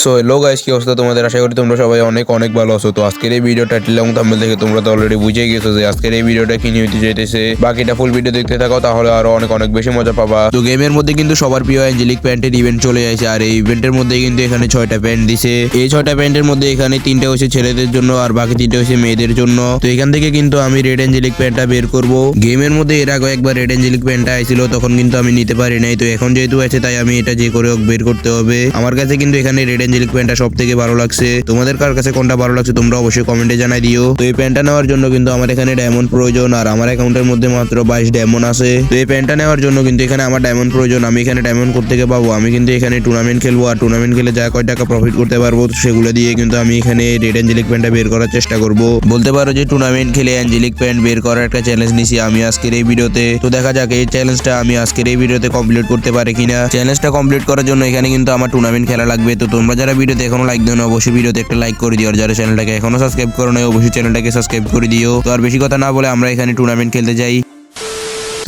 So hello guys, কি অবস্থা তোমাদের? আশা করি তোমরা সবাই অনেক অনেক ভালো আছো। তো আজকের এই ভিডিও টাইটেল এবং থাম্বনেল দেখে তোমরা তো অলরেডি বুঝেই গেছো যে আজকের এই ভিডিওটা কি নিয়ে হতে যাইতেছে। বাকিটা ফুল ভিডিও দেখতে থাকো, তাহলে আরো অনেক অনেক বেশি মজা পাবা। তো গেমের মধ্যে কিন্তু সবার প্রিয় অ্যাঞ্জেলিক প্যান্টের ইভেন্ট চলে আসে, আর এই ইভেন্টের মধ্যে কিন্তু এখানে 6টা প্যান্ট দিছে। এই 6টা প্যান্টের মধ্যে এখানে 3টা হচ্ছে ছেলেদের জন্য আর বাকি 3টা হচ্ছে মেয়েদের জন্য। তো এখান থেকে কিন্তু আমি রেড অ্যাঞ্জেলিক প্যান্টটা বের করব। গেমের মধ্যে এর আগে একবার রেড অ্যাঞ্জেলিক প্যান্টটা আইছিল, তখন কিন্তু আমি নিতে পারি নাই। তো এখন যেহেতু আছে তাই আমি এটা যে করে হোক বের করতে হবে। আমার কাছে কিন্তু এখানে রেড অ্যাঞ্জেলিক প্যান্টটা সব থেকে ভালো লাগছে। তোমাদের কার কাছে কোনটা ভালো লাগছে তোমরা অবশ্যই কমেন্টে জানাই দিও। তো এই প্যান্টটা নেওয়ার জন্য কিন্তু আমার এখানে ডায়মন্ড প্রয়োজন, আর আমার অ্যাকাউন্টের মধ্যে মাত্র 22 ডায়মন্ড আছে। তো এই প্যান্টটা নেওয়ার জন্য কিন্তু এখানে আমার ডায়মন্ড প্রয়োজন। আমি এখানে ডায়মন্ড করতে গিয়ে পাবো। আমি কিন্তু এখানে টুর্নামেন্ট খেলবো, আর টুর্নামেন্ট খেলে যা কয় টাকা প্রফিট করতে পারবো সেগুলো দিয়ে কিন্তু আমি এখানে রেড অ্যাঞ্জেলিক প্যান্টটা বের করার চেষ্টা করব। বলতে পারো যে টুর্নামেন্ট খেলে অ্যাঞ্জেলিক প্যান্ট বের করার একটা চ্যালেঞ্জ নিছি আমি আজকের এই ভিডিওতে। তো দেখা যাক এই চ্যালেঞ্জটা আমি আজকের এই ভিডিওতে কমপ্লিট করতে পারি কিনা। চ্যালেঞ্জটা কমপ্লিট করার জন্য এখানে কিন্তু আমার টুর্নামেন্ট খেলা লাগবে। তো তোমরা যারা ভিডিওতে এখনো লাইক দাও না, অবশ্যই ভিডিওতে একটা লাইক করে দিও, আর যারা চ্যানেলটাকে এখনো সাবস্ক্রাইব করো না অবশ্যই চ্যানেলটাকে সাবস্ক্রাইব করে দিও। তো আর বেশি কথা না বলে আমরা এখানে টুর্নামেন্ট খেলতে যাই।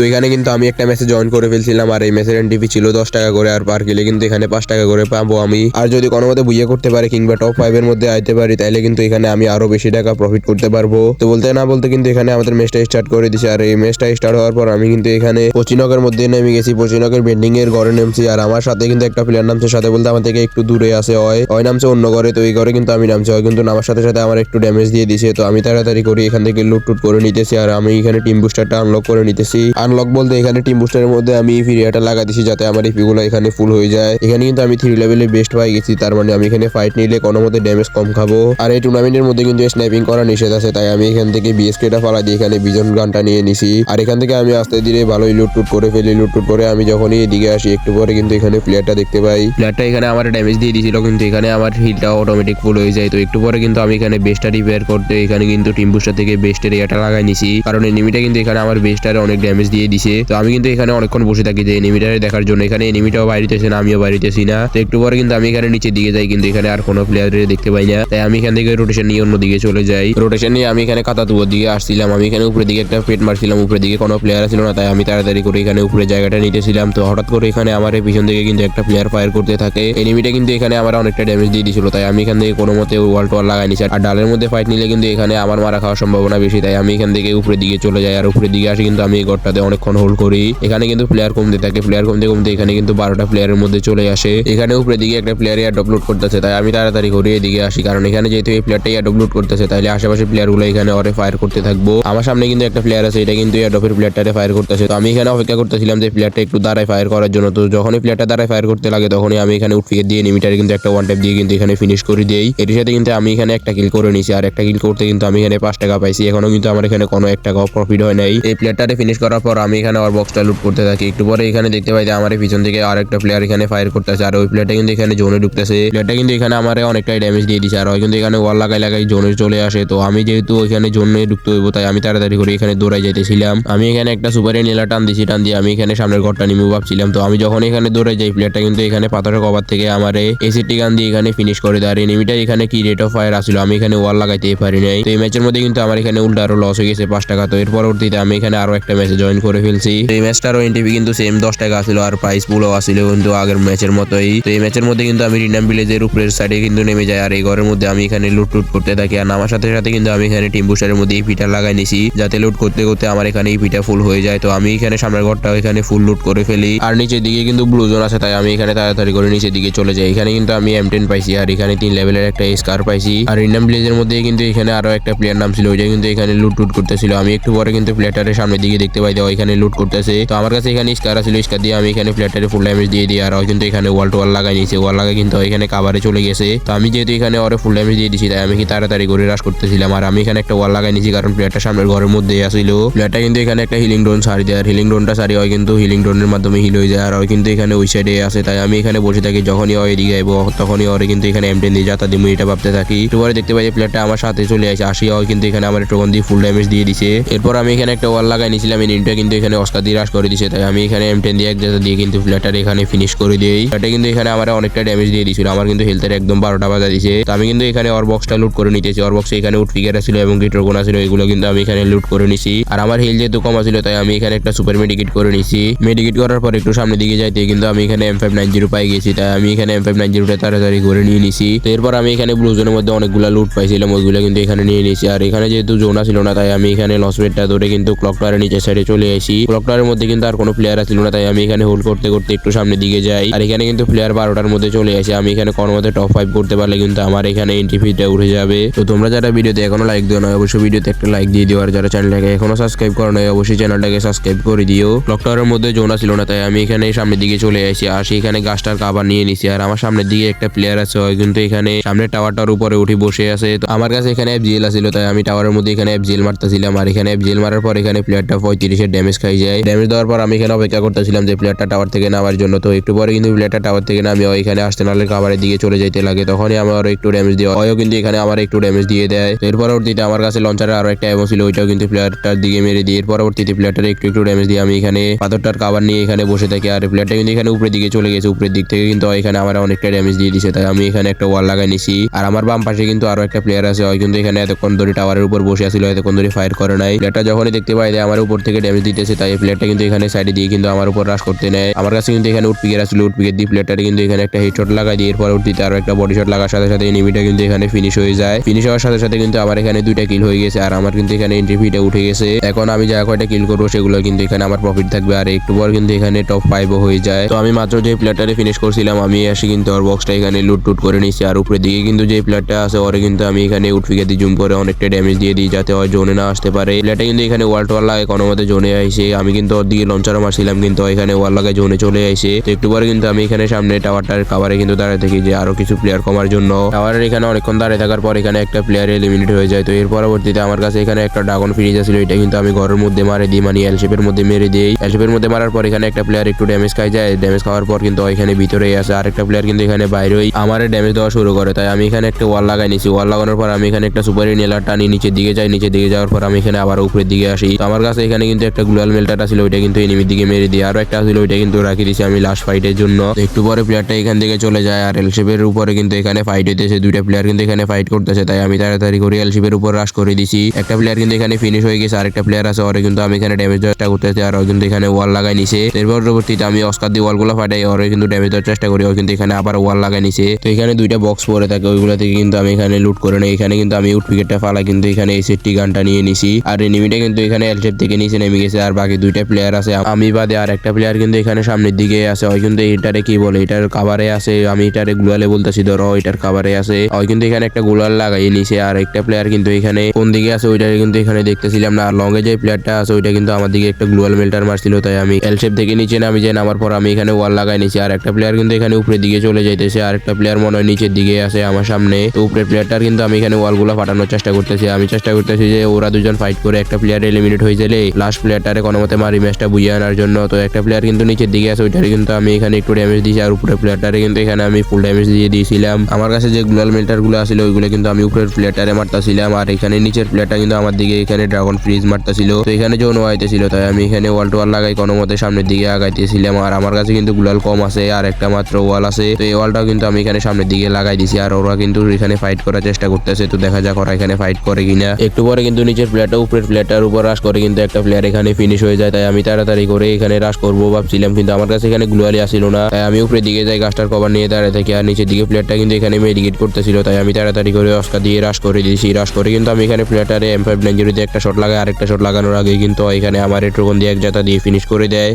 তো এখানে কিন্তু আমি একটা ম্যাচে জয়েন করে ফেলছিলাম, আর এই ম্যাচের এনটিপি ছিল 10 টাকা করে, আর পার কিলে কিন্তু এখানে 5 টাকা করে পাবো আমি। আর যদি কোনো মতে বুঝিয়ে করতে পারি কিংবা টপ 5 এর মধ্যে আইতে পারি, তাহলে কিন্তু এখানে আমি আরো বেশি টাকা প্রফিট করতে পারবো। তো বলতে না বলতে কিন্তু এখানে আমাদের ম্যাচটা স্টার্ট করে দিছে, আর এই ম্যাচটা স্টার্ট হওয়ার পর আমি কিন্তু এখানে পচিনকের মধ্যে নেমে গেছি। পচিনকের বেন্ডিং এর ঘরে নেমছি, আর আমার সাথে কিন্তু একটা প্লেয়ার নামছে, সাথে বলতে আমার থেকে একটু দূরে আছে ওই নামছে অন্য ঘরে। তো এই ঘরে কিন্তু আমি নামছি, হয় কিন্তু নামার সাথে সাথে আমার একটু ড্যামেজ দিয়ে দিছে। তো আমি তাড়াতাড়ি করে এখান থেকে লুট টুট করে নিতেছি, আর আমি এখানে টিম বুস্টারটা আনলক করে নিতেছি। আনলক বলতে এখানে টিম বুস্টারের মধ্যে আমি ফিরিয়াটা লাগা দিছি যাতে আমার এপিগুলো এখানে ফুল হয়ে যায়। এখানে কিন্তু আমি 3 লেভেলে বেস্ট পাই গেছি, তার মানে আমি এখানে ফাইট নিলে কোনো মতে ড্যামেজ কম খাবো। আর এই টুর্নামেন্টের মধ্যে কিন্তু স্নাইপিং করা নিষেধ আছে, তাই আমি এখান থেকে বিএসকেটা ফালা দিয়ে এখানে বিজন গানটা নিয়ে নিছি। আর এখান থেকে আমি আস্তে ধীরে ভালোই লুট টুট করে ফেলি। লুট টুট করে আমি যখনই এদিকে আসি একটু পরে কিন্তু এখানে প্লেয়ারটা দেখতে পাই। প্লেয়ারটা এখানে আমার ড্যামেজ দিয়ে দিয়েছিল, কিন্তু এখানে আমার হিলটা অটোমেটিক ফুল হয়ে যায়। তো একটু পরে কিন্তু আমি এখানে বেস্টটা রিপেয়ার করতে এখানে কিন্তু টিম বুস্টার থেকে বেস্টের ইয়াটা লাগাই নিছি, কারণ এনিমিটা কিন্তু এখানে আমার বেস্টারে অনেক ড্যামেজ দিয়ে দিছে। তো আমি কিন্তু এখানে অনেকক্ষণ বসে থাকি যে এনিমিটারে দেখার জন্য। এখানে এনিমিটাও বাইরেতেছে না, আমিও বাইরেতেছি না। তো একটু পরে কিন্তু আমি এখানে নিচে দিকে যাই, কিন্তু এখানে আর কোনো প্লেয়ারের দেখতে পাই না। তাই আমি এখান থেকে রোটেশন নিয়ে অন্য দিকে চলে যাই। রোটেশন নিয়ে আমি এখানে কাতাতুয়ার দিকে আসছিলাম। আমি এখানে উপরের দিকে একটা পেট মারছিলাম, উপরের দিকে কোনো প্লেয়ার ছিল না, তাই আমি তাড়াতাড়ি করে এখানে উপরে জায়গাটা নিতেছিলাম। তো হঠাৎ করে এখানে আমার পিছন থেকে কিন্তু একটা প্লেয়ার ফায়ার করতে থাকে। এনিমিটা কিন্তু এখানে আমার অনেকটা ড্যামেজ দিয়ে দিয়েছিল, তাই আমি এখান থেকে কোনো মতে ওয়াল টোয়াল লাগাই নিছি। আর ডালের মধ্যে ফাইট নিলে কিন্তু এখানে আমার মারা খাওয়ার সম্ভাবনা বেশি, তাই আমি এখান থেকে উপরের দিকে চলে যাই। আর উপরের দিকে আসি কিন্তু আমি এই ঘরটাতে অনেকক্ষণ হোল্ড করি। এখানে কিন্তু প্লেয়ার কমতে থাকে, প্লেয়ার কমতে কমতে এখানে কিন্তু 12টা প্লেয়ারের মধ্যে চলে আসে। এখানে উপরে দিকে একটা প্লেয়ার এয়ার আপলোড করতেছে, তাই আমি তাড়াতাড়ি করে এদিকে আসি, কারণ এখানে যেহেতু এই প্লেয়ারটা এয়ার আপলোড করতেছে তাহলে আশেপাশে প্লেয়ার গুলো এখানে ওরে ফায়ার করতে থাকবো। আমার সামনে কিন্তু একটা প্লেয়ার আছে, এটা কিন্তু এয়ার ড্রপের প্লেয়ারটারে ফায়ার করতেছে। তো আমি এখানে অপেক্ষা করতেছিলাম যে প্লেয়ারটা একটু দাঁড়ায় ফায়ার করার জন্য। তো যখনই প্লেয়ারটা দাঁড়ায় ফায়ার করতে লাগে তখনই আমি এখানে উঠফিকে দিয়ে এনিমিটারে কিন্তু একটা ওয়ান ট্যাপ দিয়ে কিন্তু এখানে ফিনিশ করে দেই। এর সাথে কিন্তু আমি এখানে একটা কিল করে নিছি, আর একটা কিল করতে কিন্তু আমি এখানে 5 টাকা পাইছি। এখনো কিন্তু আমার এখানে কোনো 1 টাকাও প্রফিট হয় নাই। এই প্লেয়ারটারে ফিনিশ করার পর আমি এখানে আমার বক্সটা লুট করতে থাকি। একটু পরে এখানে দেখতে পাই যে আমার পিছন থেকে আরেকটা প্লেয়ার এখানে ফায়ার করতেছে, আর ওই প্লেয়ারটা কিন্তু এখানে জোনে ঢুকতেছে। প্লেয়ারটা কিন্তু এখানে আমার অনেকটাই ড্যামেজ দিয়ে দিচ্ছে, আর ওই কিন্তু এখানে ওয়াল লাগাই জোনে চলে আসে। তো আমি যেহেতু ওইখানে জোনে ঢুকতে হইব, তাই আমি তাড়াতাড়ি করে এখানে দৌড়াই যাইতেছিলাম। আমি এখানে একটা সুপারে নীলা টান দিছি, টান দিয়ে আমি এখানে সামনের ঘরটা নিমু ভাবছিলাম। তো আমি যখন এখানে দৌড়াই যাই প্লেয়ারটা কিন্তু এখানে পাথরের কভার থেকে আমার এসিটি গান দিয়ে এখানে ফিনিশ করে দেয়। আর এনিমিটা এখানে কি রেট অফ ফায়ার আসছিল, আমি এখানে ওয়াল লাগাইতেই পারি নাই। তো এই ম্যাচের মধ্যে কিন্তু আমার এখানে উল্টা আরো লস হয়ে গেছে 5 টাকা। তো এর পরবর্তীতে আমি এখানে আরো একটা ম্যাচে জয়েন করে ফেলছি। তো এই ম্যাচটারও এনটিপি কিন্তু সেম 10 টাকা আসছিল, আর প্রাইস পুলও আসছিল কিন্তু আগের ম্যাচের মতোই। তো এই ম্যাচের মধ্যে কিন্তু আমি রিনাম ভিলেজের উপরের সাইডে কিন্তু নেমে যাই, আর এই ঘরের মধ্যে আমি এখানে লুট টুট করতে থাকি। আর নামার সাথে সাথে কিন্তু আমি এখানে টিম বুস্টারের মধ্যে এই পিটা লাগাই নিছি, যাতে লুট করতে করতে আমার এখানে এই পিটা ফুল হয়ে যায়। তো আমি এখানে সামনের ঘরটা এখানে ফুল লুট করে ফেলি। আর নিচের দিকে কিন্তু ব্লু জোন আছে, তাই আমি এখানে তাড়াতাড়ি করে নিচের দিকে চলে যাই। এখানে কিন্তু আমি M10 পাইছি, আর এখানে 3 লেভেলের একটা স্কার পাইছি। আর রিনাম ভিলেজের মধ্যে কিন্তু এখানে আরো একটা প্লেয়ার নাম ছিল, ওইটা কিন্তু এখানে লুট টুট করতেছিল। আমি একটু পরে কিন্তু প্লেয়ারটারের সামনের দিকে দেখতে পাই দেওয়া এখানে লুট করতেছে। তো আমার কাছে এখানে স্কার ছিল, স্কার দিয়ে আমি এখানে প্লেয়ারটারে ফুল ড্যামেজ দিয়ে দিই। আর কিন্তু এখানে ওয়াল টু ওয়াল লাগাই নিয়েছে, ওয়াল লাগাই কিন্তু এখানে কাভারে চলে গেছে। তো আমি যেহেতু এখানে ওরে ফুল ড্যামেজ দিয়ে দিছি, তাই আমি কি তাড়াতাড়ি করে রাশ করতেছিলাম। আর আমি এখানে একটা ওয়াল লাগাই নিয়েছি, কারণ প্লেয়ারটা সামনের ঘরের মধ্যে আসছিল। প্লেয়ারটা কিন্তু এখানে একটা হিলিং ড্রোন সারি দেয়, আর হিলিং ড্রোনটা সারি হয় কিন্তু হিলিং ড্রোনের মাধ্যমে হিল হয়ে যায়। আর ওই কিন্তু এখানে ওই সাইডে আছে, তাই আমি এখানে বসে থাকি। যখনই ওই এদিকে আইবো তখনই ওরে কিন্তু এখানে M10 দিয়ে যাতা দিমু এটা ভাবতে থাকি। এরপরে দেখতে পাই যে প্লেয়ারটা আমার সাথে চলে আসে, আসি হয় কিন্তু এখানে আমার টোকন দিয়ে ফুল ড্যামেজ দিয়ে দিছে। এরপর আমি এখানে একটা ওয়াল লাগাই নিয়েছিলাম, এনিমিটা কিন্তু এখানে অস্কার দিয়ে রাশ করে দিছে, তাই আমি এখানে M10 দিয়ে এক জায়গা দিয়ে কিন্তু প্লেয়ারটা এখানে ফিনিশ করে দিই। এটা কিন্তু এখানে আমার অনেকটা ড্যামেজ দিয়ে দিছিল, আমার কিন্তু হেলথের একদম 12টা বাজা দিছে। তো আমি কিন্তু এখানে ওর বক্সটা লুট করে নিতেছি। ওর বক্সে এখানে উড ফিগার ছিল এবং গিটার গোনা ছিল, এগুলো কিন্তু আমি এখানে লুট করে নিছি। আর আমার হেল যেহেতু কম ছিল তাই আমি এখানে একটা সুপার মেডিকেট করে নিছি। মেডিকেট করার পর একটু সামনের দিকে যাইতে কিন্তু আমি এখানে M590 পাই গেছি, তাই আমি এখানে M590টা তাড়াতাড়ি করে নিয়ে নিছি। তো এরপর আমি এখানে ব্লু জোনের মধ্যে অনেকগুলো লুট পাইছিলাম, ওইগুলো কিন্তু এখানে নিয়ে নিছি। আর এখানে যেহেতু জোনা ছিল না তাই আমি এখানে লসমেটটা ধরে কিন্তু ক্লক টাওয়ারের নিচের সাইডে চলে আসি। ক্লক টাওয়ারের মধ্যে কিন্তু আর কোনো প্লেয়ার ছিল না, তাই আমি এখানে হোল্ড করতে করতে একটু সামনের দিকে যাই। আর এখানে কিন্তু প্লেয়ার 12টার মধ্যে চলে আসে। আমি এখানে কোনো মতে টপ 5 করতে পারলে কিন্তু আমার এখানে এন্ট্রি ফিটা উঠে যাবে। তো তোমরা যারা ভিডিওতে এখনো লাইক দিও না অবশ্যই ভিডিওতে একটা লাইক দিয়ে দিও, আর যারা চ্যানেলটাকে এখনো সাবস্ক্রাইব করো না অবশ্যই চ্যানেলটাকে সাবস্ক্রাইব করে দিও। ক্লক টাওয়ারের মধ্যে জোনা ছিল না তাই আমি এখানে সামনের দিকে চলে আসি। আর এখানে গাছটার কাভার নিয়ে নিছি। আর আমার সামনের দিকে একটা প্লেয়ার আছে, ওই কিন্তু এখানে সামনের টাওয়ারটার উপরে উঠে বসে আছে। তো আমার কাছে এখানে FGL ছিল, তাই আমি টাওয়ারের মধ্যে এখানে FGL মারতেছিলাম। আর এখানে FGL মারার পর এখানে প্লেয়ারটা 35-এর ড্যামেজ খাই যায়। ড্যামেজ দেওয়ার পর আমি এখানে অপেক্ষা করতেছিলাম যে প্লেয়ারটা টাওয়ার থেকে নামার জন্য। তো একটু পরে কিন্তু প্লেয়ারটা টাওয়ার থেকে নামে এখানে আর্সেনালের কাভারের দিকে চলে যাইতে লাগে, তখনই আমার একটু ড্যামেজ দেওয়া হয়, কিন্তু এখানে আমার একটু ড্যামেজ দিয়ে দেয়। এর পরবর্তীতে আমার কাছে লঞ্চারের আরো একটা এমো ছিল, ওইটাও কিন্তু প্লেয়ারটার দিকে মেরে দিয়ে এর পরবর্তীতে প্লেয়ারটার একটু ড্যামেজ দিয়ে আমি এখানে পাথরটার কাভার নিয়ে এখানে বসে থাকি। আর প্লেয়ারটা কিন্তু এখানে উপরের দিকে চলে গেছে, উপরের দিক থেকে কিন্তু এখানে আমার অনেকটা ড্যামেজ দিয়ে দিছে, তাই আমি এখানে একটা ওয়াল লাগাই নিছি। আর আমার বাম পাশে কিন্তু আরো একটা প্লেয়ার আছে, ওই কিন্তু এখানে এতক্ষণ ধরে টাওয়ারের উপর বসে আছিল, এতক্ষণ ধরে ফায়ার করে নাই। প্লেয়ারটা যখনই দেখতে পাই যে আমার উপর থেকে ড্যামেজ দিতেছে, তাই প্লেয়ারটা কিন্তু এখানে সাইডে দিয়ে কিন্তু আমার উপর রাশ করতে নেয়। আমার কাছে কিন্তু এখানে উডপিকের আসলে উডপিকের দিয়ে প্লেয়ারটা কিন্তু এখানে একটা হেডশট লাগাই দিয়ে এর পরবর্তীতে আরো একটা বডি শট লাগার সাথে সাথে এনিমিটা কিন্তু এখানে ফিনিশ হয়ে যায়। ফিনিশ হওয়ার সাথে সাথে কিন্তু আমার এখানে 2টা কিল হয়ে গেছে, আর আমার কিন্তু এখানে এন্ট্রি ফিটা উঠে গেছে। এখন আমি যা কয়টা কিল করবো সেগুলো কিন্তু এখানে আমার প্রফিট থাকবে, আর একটু পর কিন্তু এখানে টপ 5 হয়ে যায়। তো আমি মাত্র যে প্লেয়ারটারে ফিনিশ করছিলাম আমি আসি কিন্তু ওর বক্সটা এখানে লুট টুট করে নিচ্ছি। আর উপরের দিকে কিন্তু যে প্লেয়ারটা আছে ওরে কিন্তু আমি এখানে উডপিকে দিয়ে জুম করে অনেকটা ড্যামেজ দিয়ে দিই, যাতে ওই জোনে না আসতে পারে। প্লেয়ারটা কিন্তু এখানে ওয়াল টোয়াল লাগে কোনো মতে জোনে আইসে, আমি কিন্তু ওর দিকে লঞ্চারও মারছিলাম কিন্তু এখানে ওয়াল লাগায় জোনে চলে আইসে। তো একটু পরে কিন্তু আমি এখানে সামনে টাওয়ারটার কাভারে কিন্তু দাঁড়ায় থাকি যে আরো কিছু প্লেয়ার কমার জন্য। টাওয়ারের এখানে অনেকক্ষণ দাঁড়িয়ে থাকার পর এখানে একটা প্লেয়ার এলিমিনেট হয়ে যায়। তো এর পরবর্তীতে আমার কাছে এখানে একটা ড্রাগন ফ্রিজ ছিল, এটা কিন্তু আমি ঘরের মধ্যে মারে দিই, মানে এল শেপের মধ্যে মেরে দিই। এল শেপের মধ্যে মারার পর এখানে একটা প্লেয়ার একটু ড্যামেজ খাই যায়। ড্যামেজ খাওয়ার পর কিন্তু এখানে ভিতরেই আছে আরেকটা প্লেয়ার কিন্তু এখানে বাইরেই আমার ড্যামেজ দেওয়া শুরু করে, তাই আমি এখানে একটা ওয়াল লাগাই নিছি। ওয়াল লাগানোর পর আমি এখানে একটা সুপার ইনহেলার টানি নিচের দিকে যাই। নিচের দিকে যাওয়ার পর আমি এখানে আবার উপরের দিকে আসি। তো আমার কাছে এখানে কিন্তু একটা গ্লোয়াল মেল্টার ছিল, ওইটা কিন্তু এনিমির দিকে মেরে দিই। আরো একটা ছিল, ওইটা কিন্তু রাখি দিছি আমি লাস্ট ফাইটের জন্য। একটু পরে প্লেয়ারটা এখান থেকে চলে যায়। আর এলশেপের উপরে কিন্তু এখানে ফাইট হইতেছে, 2টা প্লেয়ার কিন্তু এখানে ফাইট করতেছে, তাই আমি তাড়াতাড়ি করে এলশেপের উপর রাশ করে দিছি। একটা প্লেয়ার কিন্তু এখানে ফিনিশ হয়ে গেছে, আরেকটা প্লেয়ার আছে ওরে কিন্তু আমি এখানে ড্যামেজ দেওয়ার চেষ্টা করতেছি। আর ও কিন্তু এখানে ওয়াল লাগাই নিছে। এর পরবর্তীতে আমি অস্কার দিয়ে ওয়ালগুলো ফাটাই, ওরে কিন্তু ড্যামেজ দেওয়ার চেষ্টা করি, ও কিন্তু এখানে আবার ওয়াল লাগাই নিছে। তো এখানে 2টা বক্স পরে থাকে, ওইগুলো থেকে কিন্তু আমি এখানে লুট করে নেই। এখানে কিন্তু আমি উডপিকেটটা ফালা কিন্তু এখানে এসএসটি গানটা নিয়ে নিছি। আর এনিমিটা কিন্তু এখানে এলশেপ থেকে নিচে নেমে গেছে। আর বাকি 2টা প্লেয়ার আছে আমি বাদে, আর একটা প্লেয়ার কিন্তু এখানে সামনের দিকে আছে, ওই কিন্তু এটারে কি বলে এটার কাভারে আছে, আমি এটারে গ্লোয়ালে বলতেছি ধরো, এটার কাভারে আছে। ওই কিন্তু এখানে একটা গোলাল লাগাই নিছে। আর একটা প্লেয়ার কিন্তু এখানে কোন দিকে আছে ওইটারে কিন্তু এখানে দেখতেছিলাম না। আর লঙ্গে যে প্লেয়ারটা আছে ওইটা কিন্তু আমার দিকে একটা গ্লোয়াল মেল্টার মারছিল, তাই আমি এলশেপ থেকে নিচে নামি যাই। নামার পর আমি এখানে ওয়াল লাগাই নিছি। আর একটা প্লেয়ার কিন্তু এখানে উপরের দিকে চলে যাইতেছে, আর একটা প্লেয়ার মনে হয় নিচের দিকে আছে আমার সামনে। তো উপরের প্লেয়ারটার কিন্তু আমি এখানে ওয়ালগুলো ফাটানোর চেষ্টা করতেছি। আমি চেষ্টা করতেছি যে ওরা দুজন ফাইট করে একটা প্লেয়ার এলিমিনেট হয়ে গেলে লাস্ট প্লেয়ারটারে কোনো মতে মারি ম্যাচটা বুঝিয়ে আনার জন্য। তো একটা প্লেয়ার কিন্তু নিচের দিকে আছে, ওইটারে কিন্তু আমি এখানে একটু ড্যামেজ দিয়েছি। আর উপরের প্লেয়ারটারে কিন্তু এখানে আমি ফুল ড্যামেজ দিয়ে দিয়েছিলাম। আমার কাছে যে গ্লোয়াল মেল্টার গুলো আসলে ওইগুলো কিন্তু আমি উপরের প্লেয়ারটারে মারতাছিলাম। আর এখানে নিচের প্লেয়ারটা কিন্তু আমার দিকে এখানে ড্রাগন ফ্রিজ মারতাছিল। তো এখানে যৌন আইতেছিল, তাই আমি এখানে ওয়াল টু ওয়াল লাগাই কোনো মতে সামনের দিকে আগাইতেছিলাম। আর আমার কাছে কিন্তু গ্লোয়াল কম আছে, আর একটা মাত্র ওয়াল আছে। তো এই ওয়ালটাও কিন্তু আমি এখানে সামনের দিকে লাগাই দিছি। আর ওরা কিন্তু এখানে ফাইট করার চেষ্টা করতেছে, তো দেখা যাক ওরা এখানে ফাইট করে কিনা। একটু পরে কিন্তু নিচের প্লেয়ারটা উপরের প্লেয়ারটার উপর রাশ করে কিন্তু একটা প্লেয়ার এখানে ফিনিশ হয়ে যায়, তাই আমি তাড়াতাড়ি করে এখানে রাশ করবো ভাবছিলাম, কিন্তু আমার কাছে এখানে গ্লোয়ালি আসছিল না। তাই আমি উপরের দিকে যাই, গাছটার কভার নিয়ে দাঁড়িয়ে থাকি। আর নিচের দিকে প্লেয়ারটা কিন্তু এখানে মেডিকেট করতেছিল, তাই আমি তাড়াতাড়ি করে অস্কার দিয়ে রাশ করে দিয়েছি। রাশ করে কিন্তু আমি এখানে প্লেয়ারটারে M590 দিয়ে একটা শট লাগাই। আরেকটা শট লাগানোর আগে কিন্তু এখানে আমার এট্রোগন দিয়ে এক জাতা দিয়ে ফিনিশ করে দেয়।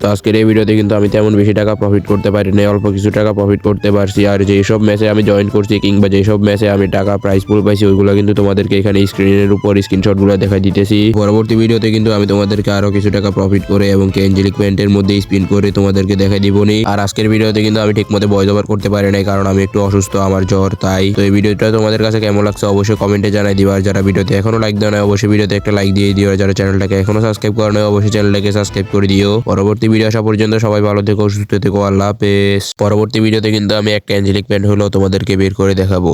তো আজকের এই ভিডিওতে কিন্তু আমি তেমন বেশি টাকা প্রফিট করতে পারি না, অল্প কিছু টাকা প্রফিট করতে পারছি। আর যেসব ম্যাচে আমি জয়েন করছি কিংবা যেসব ম্যাচে আমি টাকা প্রাইস পুল পাইছি ওইগুলো কিন্তু তোমাদেরকে এখানে স্ক্রিনের উপর স্ক্রিনশটগুলো দেখাই দিতেছি। পরবর্তী ভিডিওতে কিন্তু আমি তোমাদেরকে আরো কিছু টাকা প্রফিট করে এবং এঞ্জেলিক পেন্টের মধ্যে স্পিন করে তোমাদেরকে দেখাই দিবনি। আর আজকের ভিডিওতে কিন্তু আমি ঠিকমতো ভয়েস ওভার করতে পারি নাই, কারণ আমি একটু অসুস্থ, আমার জ্বর। তাই তো এই ভিডিওটা তোমাদের কাছে কেমন লাগছে অবশ্যই কমেন্টে জানাই দিবা। আর যারা ভিডিওতে এখনো লাইক দেওয়া নাই অবশ্যই ভিডিওতে একটা লাইক দিয়ে দিও। আর যারা চ্যানেলটাকে এখনো সাবস্ক্রাইব করা নাই অবশ্যই চ্যানেলটাকে সাবস্ক্রাইব করে দিও। পরবর্তী ভিডিও আসা পর্যন্ত সবাই ভালো থেকো, সুস্থ থেকো, আল্লাহ হাফেজ। পরবর্তী ভিডিওতে কিন্তু আমি একটা অ্যাঞ্জেলিক পেন্ট হলো তোমাদেরকে বের করে দেখাবো।